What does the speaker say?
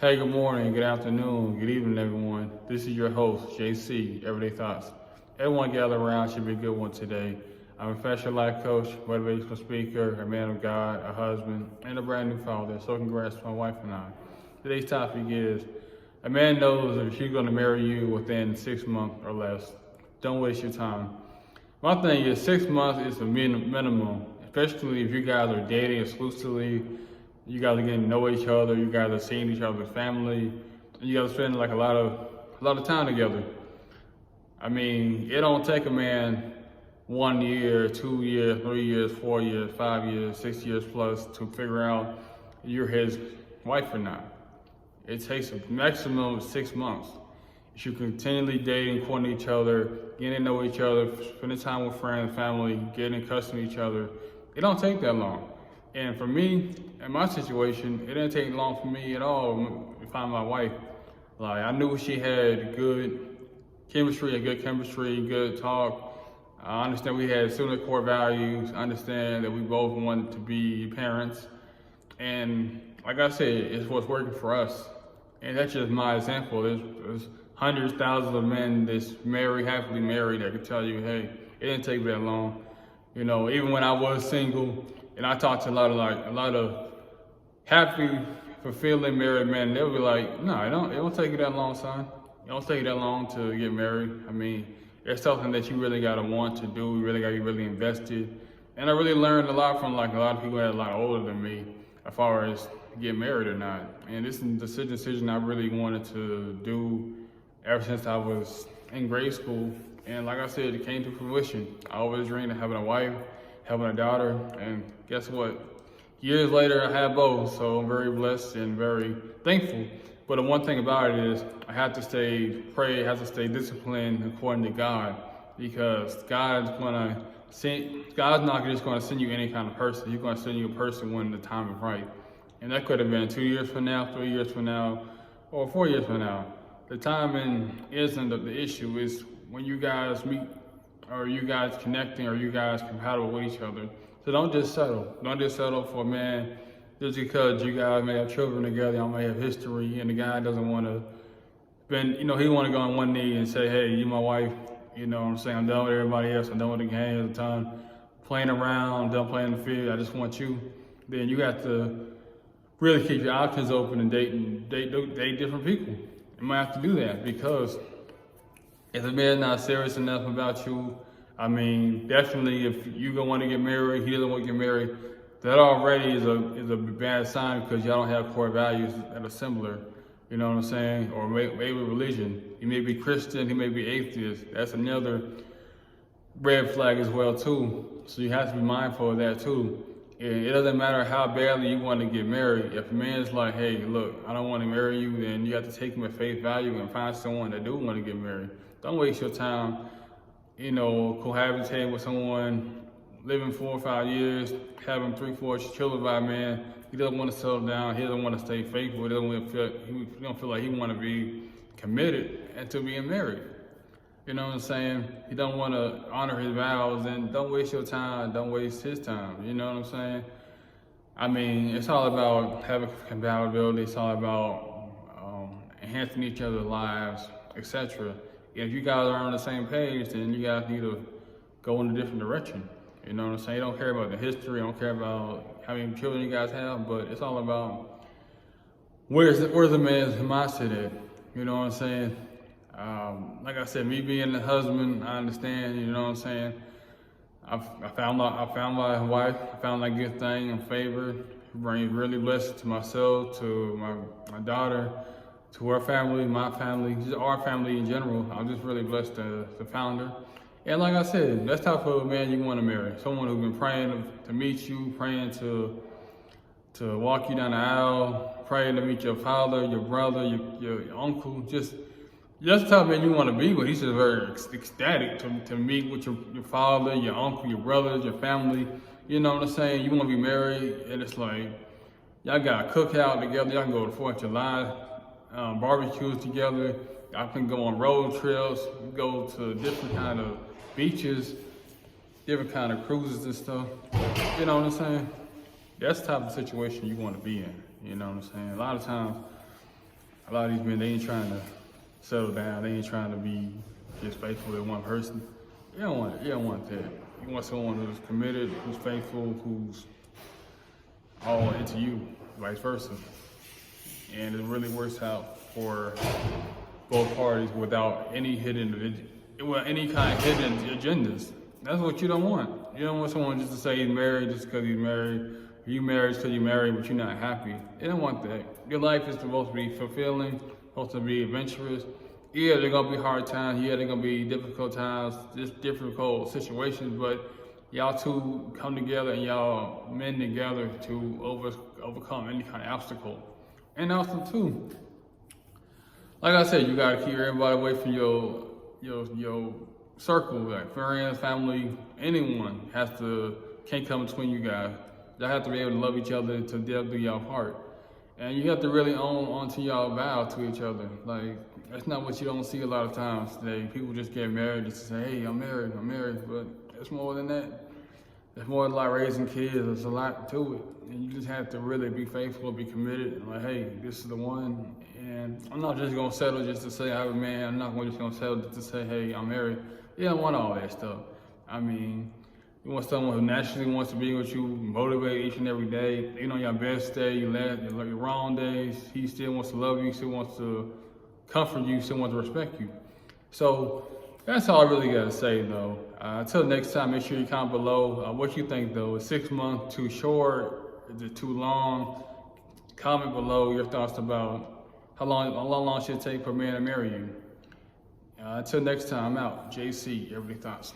Hey, good morning, good afternoon, good evening, everyone. This is your host, JC, Everyday Thoughts. Everyone gather around should be a good one today. I'm a professional life coach, motivational speaker, a man of God, a husband, and a brand new father. So congrats to my wife and I. Today's topic is, a man knows if she's going to marry you within 6 months or less. Don't waste your time. My thing is 6 months is the minimum, especially if you guys are dating exclusively. You guys are getting to know each other. You guys are seeing each other's family. You guys are spending like a lot of time together. I mean, it don't take a man 1 year, 2 years, 3 years, 4 years, 5 years, 6 years plus to figure out if you're his wife or not. It takes a maximum of 6 months. If you're continually dating, courting each other, getting to know each other, spending time with friends, family, getting accustomed to each other, it don't take that long. And for me, in my situation, it didn't take long for me at all to find my wife. Like, I knew she had good chemistry, good talk. I understand we had similar core values. I understand that we both wanted to be parents. And like I said, it's what's working for us. And that's just my example. There's hundreds, thousands of men that's happily married, that could tell you, hey, it didn't take that long. You know, even when I was single, and I talked to a lot of happy, fulfilling married men, they'll be like, no, it don't take you that long, son. It don't take you that long to get married. I mean, it's something that you really gotta want to do. You really gotta be really invested. And I really learned a lot from like a lot of people that are a lot older than me as far as get married or not. And this is the decision I really wanted to do ever since I was in grade school. And like I said, it came to fruition. I always dreamed of having a wife, having a daughter, and guess what? Years later, I have both, so I'm very blessed and very thankful. But the one thing about it is, I have to stay disciplined according to God, because God's not just gonna send you any kind of person. He's gonna send you a person when the time is right. And that could have been 2 years from now, 3 years from now, or 4 years from now. The timing isn't the issue. It's when you guys meet, or you guys connecting, or you guys compatible with each other. So don't just settle. Don't just settle for a man just because you guys may have children together, y'all may have history, and the guy doesn't want to he want to go on one knee and say, hey, you my wife, you know what I'm saying, I'm done with everybody else, I'm done with the game, I'm done playing around, done playing the field, I just want you. Then you got to really keep your options open and date different people. You might have to do that, because if a man's not serious enough about you, I mean, definitely if you don't want to get married, he doesn't want to get married, that already is a bad sign, because y'all don't have core values that are similar. You know what I'm saying? Or maybe religion. He may be Christian, he may be atheist. That's another red flag as well too. So you have to be mindful of that too. And it doesn't matter how badly you want to get married. If a man's like, hey, look, I don't want to marry you, then you have to take him at face value and find someone that do want to get married. Don't waste your time, cohabitating with someone, living 4 or 5 years, having 3, 4 children by a man. He doesn't want to settle down. He doesn't want to stay faithful. He don't feel like he want to be committed until being married. You know what I'm saying? He don't want to honor his vows, and don't waste your time. Don't waste his time. You know what I'm saying? I mean, it's all about having compatibility. It's all about enhancing each other's lives, etc. If you guys are on the same page, then you guys need to go in a different direction. You know what I'm saying? You don't care about the history. You don't care about how many children you guys have, but it's all about where's the man's mindset at. You know what I'm saying? Like I said, me being the husband, I understand. You know what I'm saying? I found my wife. I found that good thing. I'm favored. Brings really blessed to myself, to my daughter, to her family, my family, just our family in general. I'm just really blessed to found her. And like I said, that's the type of man you want to marry. Someone who's been praying to meet you, praying to walk you down the aisle, praying to meet your father, your brother, your uncle. Just that's the type of man you want to be with. He's just very ecstatic to meet with your father, your uncle, your brothers, your family. You know what I'm saying? You want to be married, and it's like, y'all got a cookout together. Y'all can go to 4th of July, barbecues together. Y'all can go on road trips, go to different kind of beaches, different kind of cruises and stuff. You know what I'm saying? That's the type of situation you want to be in. You know what I'm saying? A lot of times, A lot of these men, they ain't trying to settle down. They ain't trying to be just faithful to one person. You don't want that. You want someone who's committed, who's faithful, who's all into you, vice versa. And it really works out for both parties without any any kind of hidden agendas. That's what you don't want. You don't want someone just to say he's married just because he's married. You married because you're married, but you're not happy. You don't want that. Your life is supposed to be fulfilling, supposed to be adventurous. Yeah, they're gonna be hard times. Yeah, they're gonna be difficult times, just difficult situations. But y'all two come together and y'all mend together to overcome any kind of obstacle. And also too, like I said, you gotta keep everybody away from your circle, like friends, family, anyone can't come between you guys. Y'all have to be able to love each other to death do y'all part. And you have to really own onto y'all vow to each other. Like, that's not what you don't see a lot of times today. People just get married just to say, hey, I'm married, but it's more than that. There's more than like raising kids, there's a lot to it. And you just have to really be faithful, be committed, and like, hey, this is the one. And I'm not just gonna settle just to say I have a man, I'm not just gonna settle just to say, hey, I'm married. You don't want all that stuff. I mean, you want someone who naturally wants to be with you, motivate each and every day. You know, your best day, your wrong days, he still wants to love you, still wants to comfort you, still wants to respect you. So that's all I really got to say, though. Until next time, make sure you comment below what you think, though. Is 6 months too short? Is it too long? Comment below your thoughts about how long should it take for a man to marry you. Until next time, I'm out. JC, Everyday Thoughts.